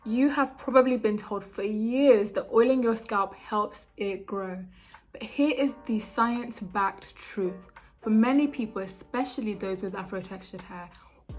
You have probably been told for years that oiling your scalp helps it grow. But here is the science-backed truth. For many people, especially those with afro-textured hair,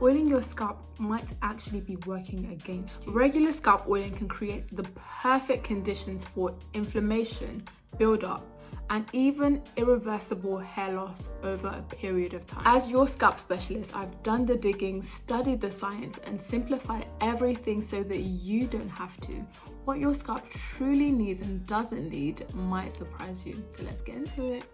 oiling your scalp might actually be working against you. Regular scalp oiling can create the perfect conditions for inflammation, buildup, and even irreversible hair loss over a period of time. As your scalp specialist, I've done the digging, studied the science, and simplified everything so that you don't have to. What your scalp truly needs and doesn't need might surprise you. So let's get into it.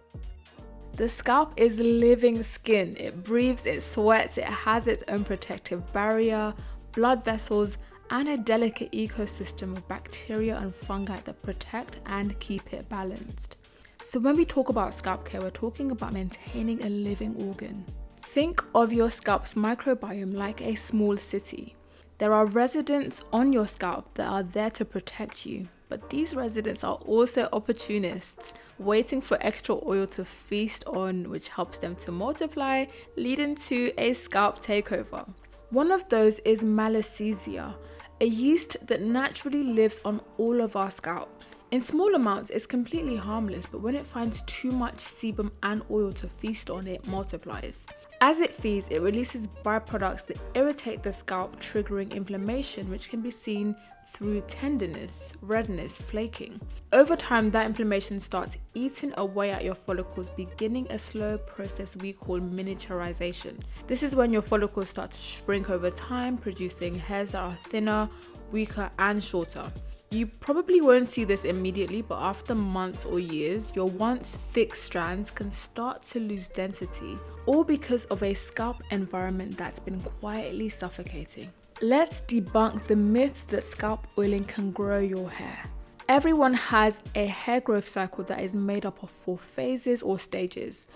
The scalp is living skin. It breathes, it sweats, it has its own protective barrier, blood vessels, and a delicate ecosystem of bacteria and fungi that protect and keep it balanced. So when we talk about scalp care, we're talking about maintaining a living organ. Think of your scalp's microbiome like a small city. There are residents on your scalp that are there to protect you, but these residents are also opportunists, waiting for extra oil to feast on, which helps them to multiply, leading to a scalp takeover. One of those is Malassezia, a yeast that naturally lives on all of our scalps. In small amounts, it's completely harmless, but when it finds too much sebum and oil to feast on, it multiplies. As it feeds, it releases byproducts that irritate the scalp, triggering inflammation, which can be seen through tenderness, redness, flaking. Over time, that inflammation starts eating away at your follicles, beginning a slow process we call miniaturization. This is when your follicles start to shrink over time, producing hairs that are thinner, weaker, and shorter. You probably won't see this immediately, but after months or years, your once thick strands can start to lose density, all because of a scalp environment that's been quietly suffocating. Let's debunk the myth that scalp oiling can grow your hair. Everyone has a hair growth cycle that is made up of 4 phases or stages.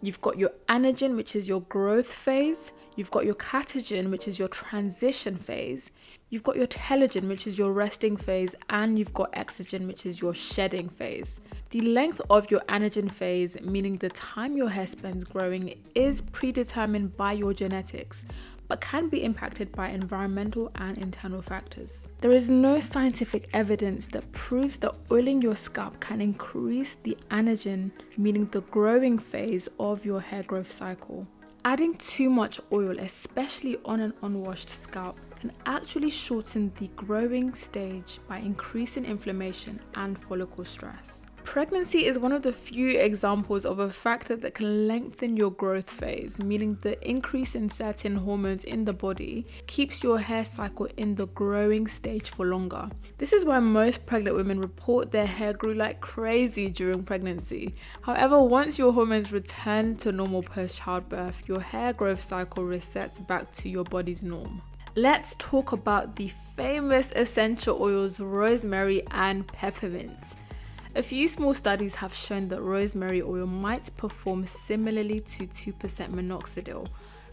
You've got your anagen, which is your growth phase. You've got your catagen, which is your transition phase. You've got your telogen, which is your resting phase, and you've got exogen, which is your shedding phase. The length of your anagen phase, meaning the time your hair spends growing, is predetermined by your genetics, but can be impacted by environmental and internal factors. There is no scientific evidence that proves that oiling your scalp can increase the anagen, meaning the growing phase of your hair growth cycle. Adding too much oil, especially on an unwashed scalp, can actually shorten the growing stage by increasing inflammation and follicle stress. Pregnancy is one of the few examples of a factor that can lengthen your growth phase, meaning the increase in certain hormones in the body keeps your hair cycle in the growing stage for longer. This is why most pregnant women report their hair grew like crazy during pregnancy. However, once your hormones return to normal post-childbirth, your hair growth cycle resets back to your body's norm. Let's talk about the famous essential oils rosemary and peppermint. A few small studies have shown that rosemary oil might perform similarly to 2% minoxidil,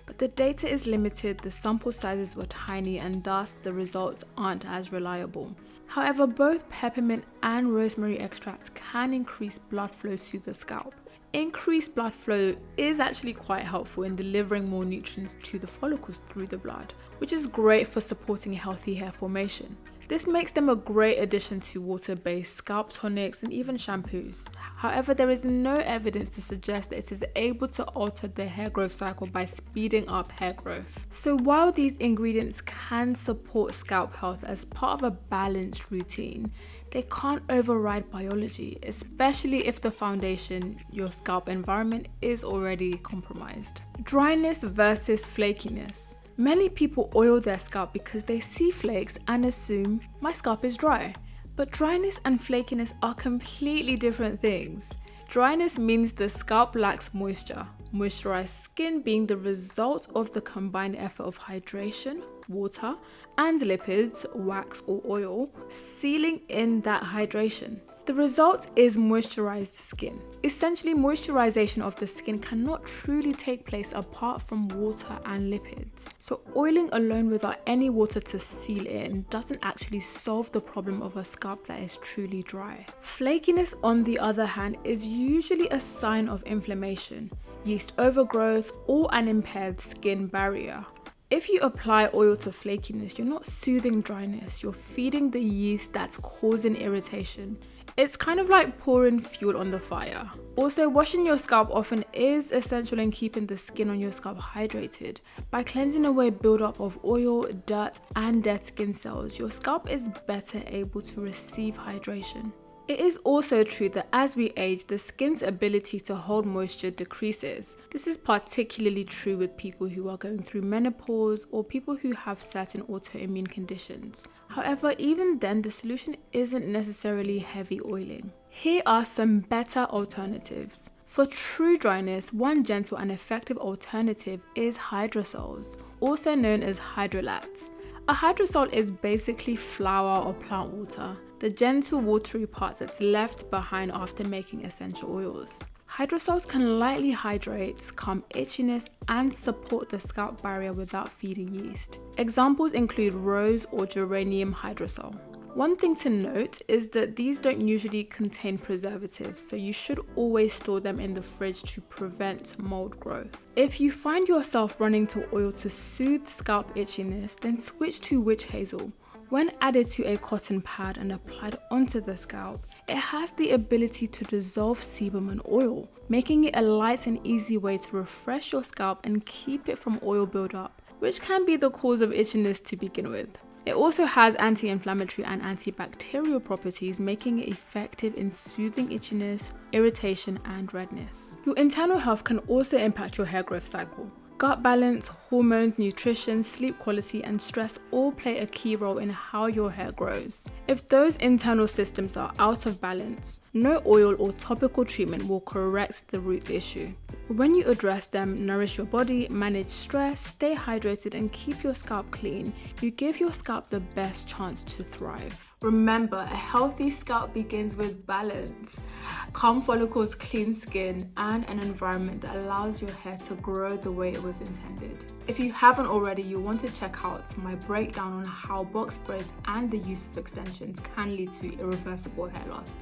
but the data is limited, the sample sizes were tiny, and thus the results aren't as reliable. However, both peppermint and rosemary extracts can increase blood flow to the scalp. Increased blood flow is actually quite helpful in delivering more nutrients to the follicles through the blood, which is great for supporting healthy hair formation. This makes them a great addition to water-based scalp tonics and even shampoos. However, there is no evidence to suggest that it is able to alter the hair growth cycle by speeding up hair growth. So while these ingredients can support scalp health as part of a balanced routine, they can't override biology, especially if the foundation, your scalp environment, is already compromised. Dryness versus flakiness. Many people oil their scalp because they see flakes and assume my scalp is dry. But dryness and flakiness are completely different things. Dryness means the scalp lacks moisture. Moisturized skin being the result of the combined effort of hydration, water, and lipids, wax or oil, sealing in that hydration. The result is moisturized skin. Essentially, moisturization of the skin cannot truly take place apart from water and lipids. So oiling alone without any water to seal in doesn't actually solve the problem of a scalp that is truly dry. Flakiness, on the other hand, is usually a sign of inflammation, yeast overgrowth, or an impaired skin barrier. If you apply oil to flakiness, you're not soothing dryness, you're feeding the yeast that's causing irritation. It's kind of like pouring fuel on the fire. Also, washing your scalp often is essential in keeping the skin on your scalp hydrated. By cleansing away buildup of oil, dirt, and dead skin cells, your scalp is better able to receive hydration. It is also true that as we age, the skin's ability to hold moisture decreases. This is particularly true with people who are going through menopause or people who have certain autoimmune conditions. However, even then, the solution isn't necessarily heavy oiling. Here are some better alternatives. For true dryness, one gentle and effective alternative is hydrosols, also known as hydrolats. A hydrosol is basically flour or plant water, the gentle watery part that's left behind after making essential oils. Hydrosols can lightly hydrate, calm itchiness, and support the scalp barrier without feeding yeast. Examples include rose or geranium hydrosol. One thing to note is that these don't usually contain preservatives, so you should always store them in the fridge to prevent mold growth. If you find yourself running to oil to soothe scalp itchiness, then switch to witch hazel. When added to a cotton pad and applied onto the scalp, it has the ability to dissolve sebum and oil, making it a light and easy way to refresh your scalp and keep it from oil buildup, which can be the cause of itchiness to begin with. It also has anti-inflammatory and antibacterial properties, making it effective in soothing itchiness, irritation, and redness. Your internal health can also impact your hair growth cycle. Gut balance, hormones, nutrition, sleep quality, and stress all play a key role in how your hair grows. If those internal systems are out of balance, no oil or topical treatment will correct the root issue. When you address them, nourish your body, manage stress, stay hydrated, and keep your scalp clean, you give your scalp the best chance to thrive. Remember, a healthy scalp begins with balance, calm follicles, clean skin, and an environment that allows your hair to grow the way it was intended. If you haven't already, you'll want to check out my breakdown on how box braids and the use of extensions can lead to irreversible hair loss.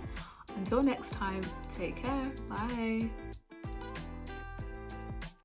Until next time, take care. Bye.